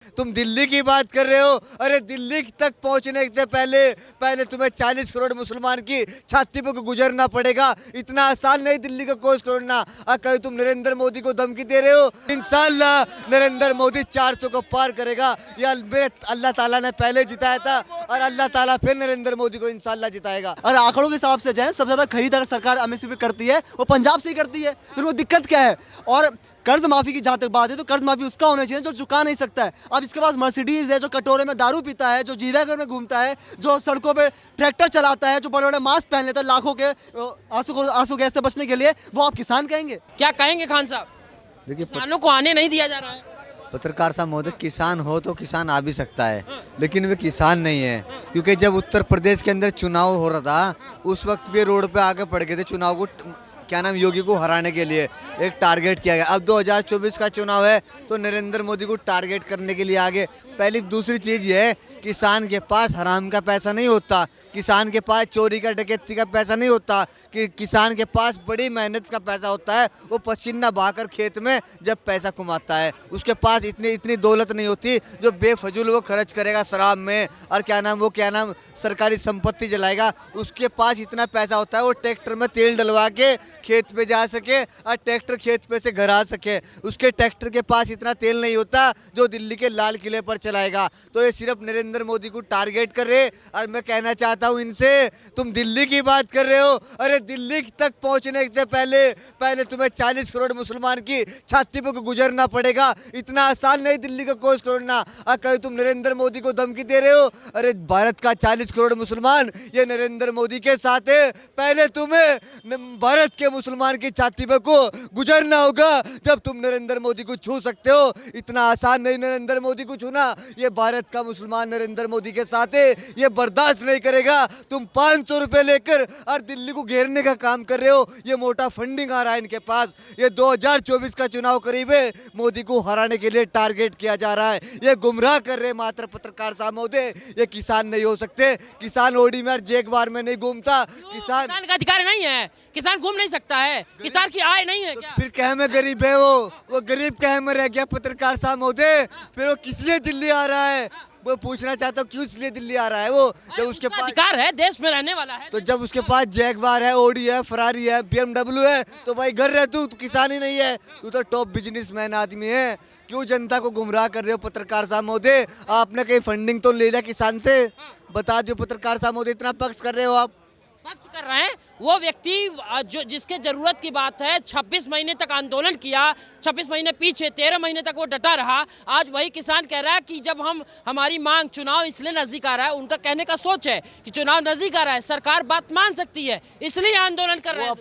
तुम दिल्ली की बात कर रहे हो। अरे दिल्ली तक पहुंचने से पहले पहले तुम्हें 40 करोड़ मुसलमान की छाती पर गुजरना पड़ेगा। इतना आसान नहीं दिल्ली का कोस करना। कहीं तुम नरेंद्र मोदी को धमकी दे रहे हो। इंशाल्लाह नरेंद्र मोदी 400 को पार करेगा। या अल्लाह ताला ने पहले जिताया था और अल्लाह ताला फिर नरेंद्र मोदी को इंशाल्लाह जिताएगा। और आंकड़ों के हिसाब से जो है सबसे ज्यादा खरीद अगर सरकार एमएसपी पे करती है वो पंजाब से ही करती है, तो उनको दिक्कत क्या है। और कर्ज माफी की जहाँ तक बात है तो कर्ज माफी उसका होना चाहिए जो चुका नहीं सकता है। अब इसके पास मर्सिडीज है, जो कटोरे में दारू पीता है, जो जी वैगन में घूमता है, जो सड़कों पे ट्रैक्टर चलाता है, जो बड़े बड़े मास्क पहन लेता है लाखों के आंसू गैस से बचने के लिए, वो आप किसान कहेंगे? क्या कहेंगे खान साहब? देखिए किसानों को आने नहीं दिया जा रहा है। पत्रकार साहब महोदय, किसान हो तो किसान आ भी सकता है, लेकिन वे किसान नहीं है। क्योंकि जब उत्तर प्रदेश के अंदर चुनाव हो रहा था उस वक्त भी रोड पे आगे पड़ गए थे चुनाव को क्या नाम योगी को हराने के लिए एक टारगेट किया गया। अब 2024 का चुनाव है तो नरेंद्र मोदी को टारगेट करने के लिए आगे। पहली दूसरी चीज़ ये है, किसान के पास हराम का पैसा नहीं होता, किसान के पास चोरी का डकैती का पैसा नहीं होता, कि किसान के पास बड़ी मेहनत का पैसा होता है। वो पसीना बहाकर खेत में जब पैसा कमाता है उसके पास इतनी दौलत नहीं होती जो बेफजूल वो खर्च करेगा शराब में और क्या नाम सरकारी संपत्ति जलाएगा। उसके पास इतना पैसा होता है वो ट्रैक्टर में तेल डलवा के खेत पे जा सके और ट्रैक्टर खेत पे से घर आ सके। उसके ट्रैक्टर के पास इतना तेल नहीं होता जो दिल्ली के लाल किले पर चलाएगा। तो ये सिर्फ नरेंद्र मोदी को टारगेट कर रहे। और मैं कहना चाहता हूँ इनसे, तुम दिल्ली की बात कर रहे हो। अरे दिल्ली तक पहुँचने से पहले तुम्हें 40 करोड़ मुसलमान की छाती पर गुजरना पड़ेगा। इतना आसान नहीं दिल्ली का कोस करना। कहीं तुम नरेंद्र मोदी को धमकी दे रहे हो। अरे भारत का 40 करोड़ मुसलमान ये नरेंद्र मोदी के साथ है। पहले तुम्हें भारत के मुसलमान की छाती पे को गुजरना होगा जब तुम नरेंद्र मोदी को छू सकते हो। इतना आसान नहीं नरेंद्र मोदी को छूना। ये भारत का मुसलमान नरेंद्र मोदी के साथ है, ये बर्दाश्त नहीं करेगा। तुम 500 रुपए लेकर और दिल्ली को घेरने का काम कर रहे हो। ये मोटा फंडिंग आ रहा है इनके पास। ये 2024 का चुनाव करीब है, मोदी को हराने के लिए टारगेट किया जा रहा है। ये गुमराह कर रहे मात्र पत्रकार साहब महोदय। ये किसान नहीं हो सकते। किसान ओडी में जेगवार में नहीं घूमता। किसान का अधिकार नहीं है, किसान घूम नहीं सकता है, किसान की आय नहीं है क्या? फिर कह में गरीब है वो गरीब कह में रह गया पत्रकार साहब महोदय। फिर वो किस लिए दिल्ली आ रहा है वो पूछना चाहता हूँ, क्यों इसलिए दिल्ली आ रहा है वो? जब उसके पास अधिकार है, देश में रहने वाला है। तो जब उसके पास जैगवार है, ओडी है, फरारी है, BMW है, तो भाई घर रह तू किसान ही नहीं है, तू तो टॉप बिजनेसमैन आदमी है। क्यों जनता को गुमराह कर रहे हो पत्रकार साहब महोदय? आपने कहीं फंडिंग तो ले लिया किसान से? बता दो पत्रकार साहब महोदय, इतना पक्ष कर रहे हो आप? पक्ष कर रहे हैं वो व्यक्ति जो जिसके जरूरत की बात है। 26 महीने तक आंदोलन किया, 26 महीने पीछे, 13 महीने तक वो डटा रहा। आज वही किसान कह रहा है कि जब हमारी मांग चुनाव इसलिए नजदीक आ रहा है, उनका कहने का सोच है कि चुनाव नजदीक आ रहा है, सरकार बात मान सकती है, इसलिए आंदोलन कर रहे हैं।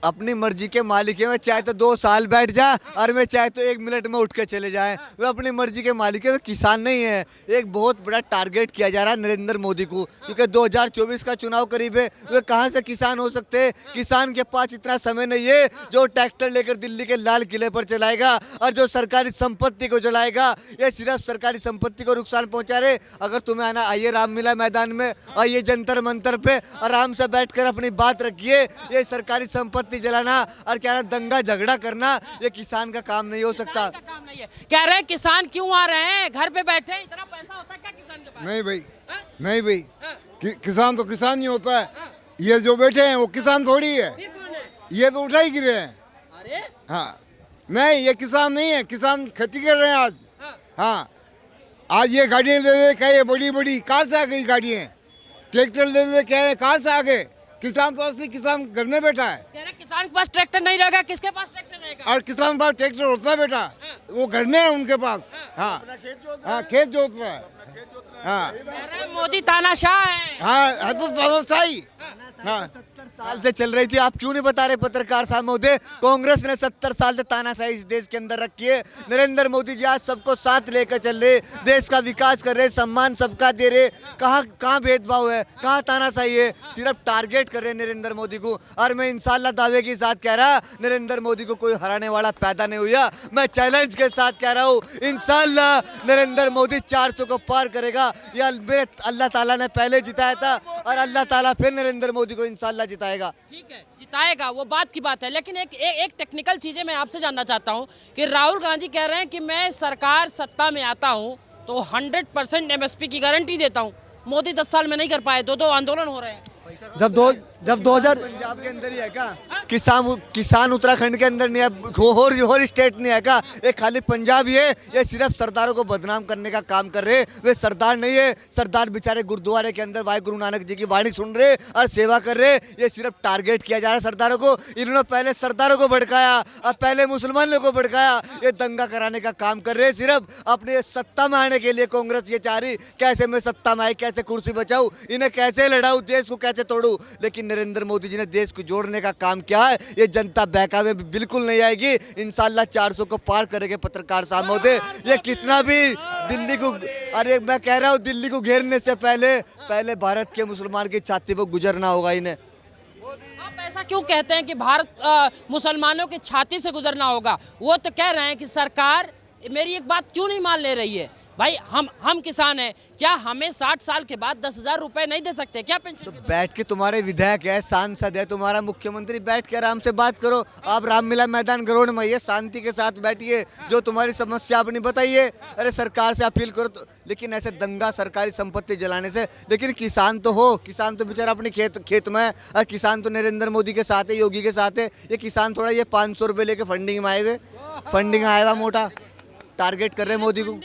अपनी मर्जी के मालिक है। मैं चाहे तो 2 साल बैठ जाए और मैं चाहे तो 1 मिनट में उठ के चले जाए। वो अपनी मर्जी के मालिक है, वो किसान नहीं है। एक बहुत बड़ा टारगेट किया जा रहा है नरेंद्र मोदी को, क्योंकि 2024 का चुनाव करीब है। वे कहाँ से किसान हो सकते हैं? किसान के पास इतना समय नहीं है जो ट्रैक्टर लेकर दिल्ली के लाल किले पर चलाएगा और जो सरकारी संपत्ति को जलाएगा। ये सिर्फ सरकारी संपत्ति को नुकसान पहुंचा रहे। अगर तुम्हें आना, आइए रामलीला मैदान में, आइए जंतर मंतर पे आराम से बैठकर अपनी बात रखिए। ये सरकारी संपत्ति जलाना और क्या दंगा झगड़ा करना ये किसान का काम नहीं हो सकता। काम नहीं है। कह रहे हैं किसान क्यों आ रहे हैं, घर पे बैठे, इतना पैसा होता है क्या किसान के पास? नहीं भाई, नहीं भाई, किसान तो किसान ही होता है। ये जो बैठे हैं वो किसान थोड़ी है, फिर कौन है? ये तो उठा ही गिरे हैं। अरे हाँ, नहीं ये किसान नहीं है, किसान खेती कर रहे हैं आज। हाँ, आज ये गाड़ियाँ ले ले क्या, ये बड़ी बड़ी कहाँ से आ गई गाड़ियाँ? ट्रैक्टर ले ले क्या है, कहाँ से आ गए? किसान तो असली किसान घर में बैठा है। कह रहे किसान के पास ट्रैक्टर नहीं रहेगा, किसके पास ट्रैक्टर रहेगा? और किसान के पास ट्रैक्टर होता है बेटा, वो घर में है उनके पास। हाँ हाँ, खेत जोत रहा है। हाँ कह रहे हैं मोदी तानाशाह है। हाँ, है तो तानाशाही। हाँ, 70 साल से चल रही थी, आप क्यों नहीं बता रहे पत्रकार साहब महोदय? कांग्रेस ने 70 साल से तानाशाही इस देश के अंदर रखी है। नरेंद्र मोदी जी आज सबको साथ लेकर चल रहे, देश का विकास कर रहे, सम्मान सबका दे रहे। कहाँ भेदभाव है, कहाँ तानाशाही है? सिर्फ टारगेट कर रहे नरेंद्र मोदी को। और मैं इंशाल्लाह दावे के साथ कह रहा, नरेंद्र मोदी को कोई हराने वाला पैदा नहीं हुआ। मैं चैलेंज के साथ कह रहा हूँ, इंशाल्लाह नरेंद्र मोदी 400 को पार करेगा। या अल्लाह ताला ने पहले जिताया था और अल्लाह ताला फिर नरेंद्र मोदी को इंशाल्लाह जिताएगा। ठीक है, जिताएगा, वो बात की बात है, लेकिन एक टेक्निकल चीजें मैं आपसे जानना चाहता हूँ कि राहुल गांधी कह रहे हैं कि मैं सरकार सत्ता में आता हूँ तो 100% एमएसपी की गारंटी देता हूँ। मोदी 10 साल में नहीं कर पाए, दो आंदोलन हो रहे हैं। जब 2000 पंजाब के अंदर ही है क्या? किसान उत्तराखंड के अंदर नहीं है, और स्टेट नहीं है क्या? ये खाली पंजाब ही है। ये सिर्फ सरदारों को बदनाम करने का काम कर रहे। वे सरदार नहीं है। सरदार बेचारे गुरुद्वारे के अंदर भाई गुरु नानक जी की वाणी सुन रहे और सेवा कर रहे। ये सिर्फ टारगेट किया जा रहा है सरदारों को। इन्होंने पहले सरदारों को भड़काया, अब पहले मुसलमानों को भड़काया। ये दंगा कराने का काम कर रहे हैं सिर्फ अपने सत्ता में आने के लिए। कांग्रेस ये चाह रही कैसे मैं सत्ता में आई, कैसे कुर्सी बचाऊं, इन्हें कैसे लड़ाऊं, देश को कैसे तोड़ूं। लेकिन नरेंद्र मोदी जी ने देश को जोड़ने का काम किया है। ये जनता बहकावे में बिल्कुल नहीं आएगी। इंशाल्लाह 400 को पार करेंगे पत्रकार साहब महोदय। ये कितना भी दिल्ली को, अरे मैं कह रहा हूँ दिल्ली को घेरने से पहले भारत के मुसलमान की छाती पर गुजरना होगा इन्हें। आप ऐसा क्यों कहते हैं कि भारत मुसलमानों की छाती से गुजरना होगा? वो तो कह रहे हैं कि सरकार मेरी एक बात क्यों नहीं मान ले रही है? भाई हम किसान हैं, क्या हमें 60 साल के बाद 10,000 रुपए नहीं दे सकते क्या पेंशन? तो बैठ के तुम्हारे विधायक है, सांसद है, तुम्हारा मुख्यमंत्री, बैठ के आराम से बात करो। आप रामलीला मैदान ग्राउंड में आइए, शांति के साथ बैठिए, जो तुम्हारी समस्या अपनी बताइए। अरे सरकार से अपील करो तो, लेकिन ऐसे दंगा सरकारी संपत्ति जलाने से। लेकिन किसान तो हो, किसान तो बेचारा अपने खेत में है, और किसान तो नरेंद्र मोदी के साथ है, योगी के साथ है। ये किसान थोड़ा ये 500 रुपये लेके फंडिंग में आए हुए, फंडिंग आया हुआ मोटा टारगेट कर रहे हैं मोदी को।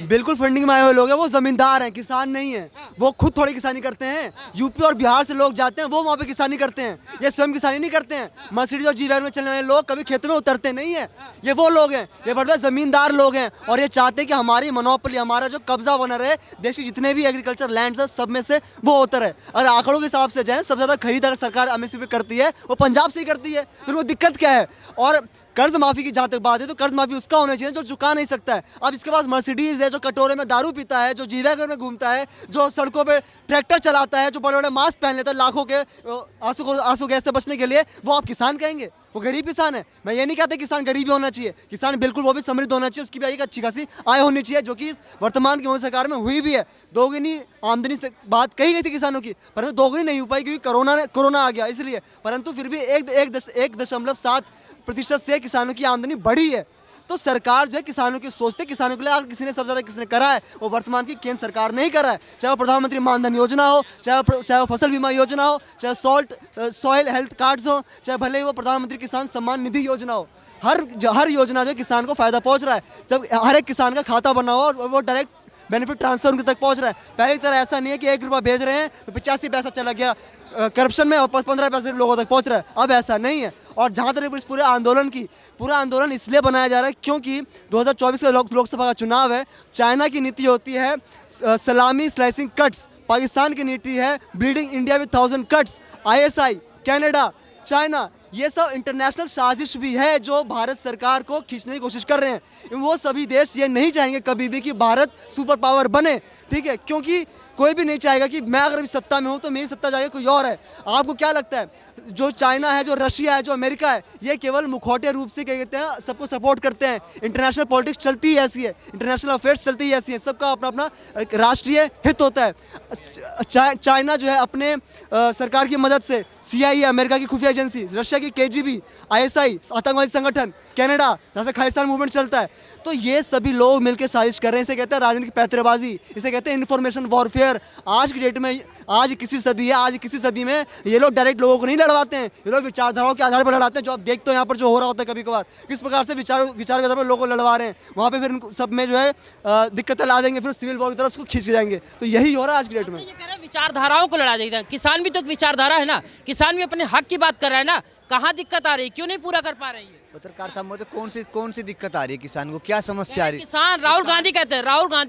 बिल्कुल फंडिंग में आए हुए लोग हैं, वो जमींदार हैं, किसान नहीं है। वो खुद थोड़ी किसानी करते हैं। यूपी और बिहार से लोग जाते हैं, वो वहाँ पे किसानी करते हैं। ये स्वयं किसानी नहीं करते हैं। मर्सिडीज और जी वैगन में चलने वाले लोग कभी खेतों में उतरते नहीं है। ये वो लोग हैं, ये बड़े जमींदार लोग हैं, और ये चाहते हैं कि हमारी मोनोपोली, हमारा जो कब्जा बना रहे, देश के जितने भी एग्रीकल्चर लैंड है सब में से वो होता है। और आंकड़ों के हिसाब से जो है सबसे ज़्यादा खरीद अगर सरकार एमएसपी पे करती है वो पंजाब से ही करती है। तो उनको दिक्कत क्या है? और कर्ज माफी की जहाँ तक बात है तो कर्ज माफी उसका होना चाहिए जो चुका नहीं सकता है। अब इसके पास मर्सिडीज है, जो कटोरे में दारू पीता है, जो जी वैगन में घूमता है, जो सड़कों पे ट्रैक्टर चलाता है, जो बड़े बड़े मास्क पहन लेता है लाखों के आंसू गैस से बचने के लिए, वो आप किसान कहेंगे? वो गरीब किसान है। मैं ये नहीं कहता किसान गरीब ही होना चाहिए, किसान बिल्कुल वो भी समृद्ध होना चाहिए, उसकी भी एक अच्छी खासी आय होनी चाहिए, जो कि वर्तमान की मोदी सरकार में हुई भी है। दोगुनी आमदनी से बात कही गई थी किसानों की, परंतु दोगुनी नहीं हो पाई क्योंकि कोरोना आ गया इसलिए। परंतु फिर भी 1.7% से किसानों की आमदनी बढ़ी है। तो सरकार जो है किसानों की सोचते, किसानों के लिए अगर किसी ने सबसे ज़्यादा किसने करा है वो वर्तमान की केंद्र सरकार ने ही करा है। चाहे वो प्रधानमंत्री मानधन योजना हो, चाहे वो फसल बीमा योजना हो, चाहे सॉइल हेल्थ कार्ड्स हो, चाहे भले ही वो प्रधानमंत्री किसान सम्मान निधि योजना हो। हर योजना जो किसान को फायदा पहुंच रहा है। जब हर एक किसान का खाता बना हो और वो डायरेक्ट बेनिफिट ट्रांसफर उनके तक पहुंच रहा है। पहले की तरह ऐसा नहीं है कि 1 रुपया भेज रहे हैं तो 85 पैसा चला गया करप्शन में और 15 पैसे लोगों तक पहुंच रहा है। अब ऐसा नहीं है। और जहाँ तक इस पूरा आंदोलन इसलिए बनाया जा रहा है क्योंकि 2024 का लोकसभा का चुनाव है। चाइना की नीति होती है सलामी स्लाइसिंग कट्स, पाकिस्तान की नीति है bleeding India with 1000 cuts. ISI, Canada, China, ये सब इंटरनेशनल साजिश भी है जो भारत सरकार को खींचने की कोशिश कर रहे हैं। वो सभी देश ये नहीं चाहेंगे कभी भी कि भारत सुपर पावर बने, ठीक है, क्योंकि कोई भी नहीं चाहेगा कि मैं अगर अभी सत्ता में हूँ तो मेरी सत्ता जाएगी कोई और है। आपको क्या लगता है जो चाइना है, जो रशिया है, जो अमेरिका है, ये केवल मुखौटे रूप से क्या कहते हैं सबको सपोर्ट करते हैं। इंटरनेशनल पॉलिटिक्स चलती ही ऐसी है, इंटरनेशनल अफेयर्स चलती ही ऐसी है, सबका अपना अपना राष्ट्रीय हित होता है। चाइना जो है अपने सरकार की मदद से CIA अमेरिका की खुफिया एजेंसी, रशिया की KGB, ISI आतंकवादी संगठन, कनाडा जहाँ से खालिस्तान मूवमेंट चलता है, तो ये सभी लोग मिलकर साजिश कर रहे हैं। इसे कहते हैं राजनीतिक पैंतरेबाजी, इसे कहते हैं इन्फॉर्मेशन वॉरफेयर। आज की डेट में, आज 21वीं सदी में ये लोग डायरेक्ट लोगों को नहीं लड़वाते हैं, ये लोग विचारधाराओं के आधार पर लड़ाते हैं। जो आप देखते हो यहाँ पर जो हो रहा होता है कभी कभार, किस प्रकार से विचार के आधार पर लोगों को लड़वा रहे हैं, वहाँ पे फिर सब में जो है दिक्कतें ला देंगे, फिर सिविल वॉर की तरफ उसको खींच जाएंगे। तो यही हो रहा है आज की डेट में। ये कह रहे हैं विचारधाराओं को लड़ा देता है। किसान भी तो एक विचारधारा है ना, किसान भी अपने हक की बात कर रहा है ना। कहाँ दिक्कत आ रही है, क्यों नहीं पूरा कर पा रही है? पत्रकार साहब मुझे कौन सी दिक्कत आ रही है किसान को, क्या समस्या आ रही है? किसान राहुल गांधी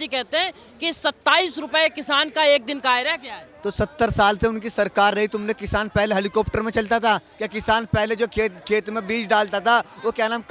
कहते हैं कि 27 रुपए किसान का एक दिन का आय रह गया है। तो 70 साल से उनकी सरकार रही, तुमने किसान पहले हेलीकॉप्टर में चलता था क्या? किसान पहले जो खेत में बीज डालता था वो क्या नाम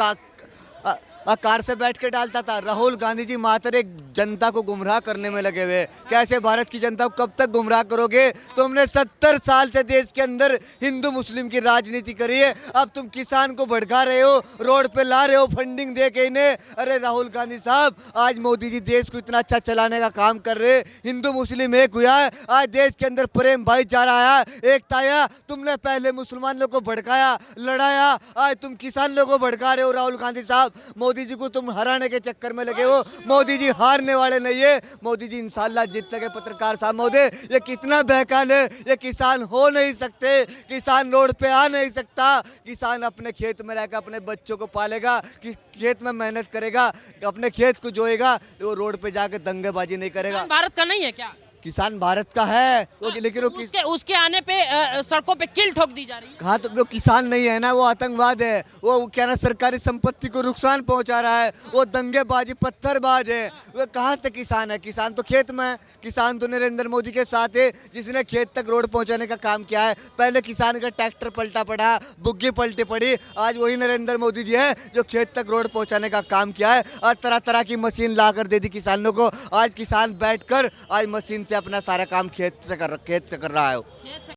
कार से बैठ के डालता था। राहुल गांधी जी मात्र एक जनता को गुमराह करने में लगे हुए। कैसे भारत की जनता को कब तक गुमराह करोगे? तुमने 70 साल से देश के अंदर हिंदू मुस्लिम की राजनीति करी है, अब तुम किसान को भड़का रहे हो, रोड पे ला रहे हो फंडिंग दे के इन्हें। अरे राहुल गांधी साहब, आज मोदी जी देश को इतना अच्छा चलाने का काम कर रहे, हिंदू मुस्लिम एक हुआ है, आज देश के अंदर प्रेम भाईचारा आया, एकता आया। तुमने पहले मुसलमानों को भड़काया, लड़ाया, आज तुम किसान लोगों को भड़का रहे हो। राहुल गांधी साहब, मोदी जी को तुम हराने के चक्कर में लगे हो। मोदी जी हारने वाले नहीं है, मोदी जी इंशाल्लाह जीतेंगे। पत्रकार साहब महोदय, ये कितना बहकाल है, ये किसान हो नहीं सकते, किसान रोड पे आ नहीं सकता। किसान अपने खेत में रहकर अपने बच्चों को पालेगा, कि खेत में मेहनत करेगा, अपने खेत को जोएगा, वो रोड पे जाके दंगेबाजी नहीं करेगा। भारत का नहीं है क्या? किसान भारत का है वो, लेकिन वो उसके आने पे सड़कों पे किल ठोक दी जा रही है। कहा तो वो किसान नहीं है ना, वो आतंकवाद है। वो क्या ना सरकारी संपत्ति को नुकसान पहुंचा रहा है, वो दंगेबाजी पत्थरबाज है। वो कहाँ तक किसान है? किसान तो खेत में है। किसान तो नरेंद्र मोदी के साथ है, जिसने खेत तक रोड पहुंचाने का काम किया है। पहले किसान का ट्रैक्टर पलटा पड़ा, बुग्गी पलटी पड़ी, आज वही नरेंद्र मोदी जी है जो खेत तक रोड पहुंचाने का काम किया है और तरह तरह की मशीन ला कर दे दी किसानों को। आज किसान बैठकर आज मशीन से अपना सारा काम खेत से कर रहा है।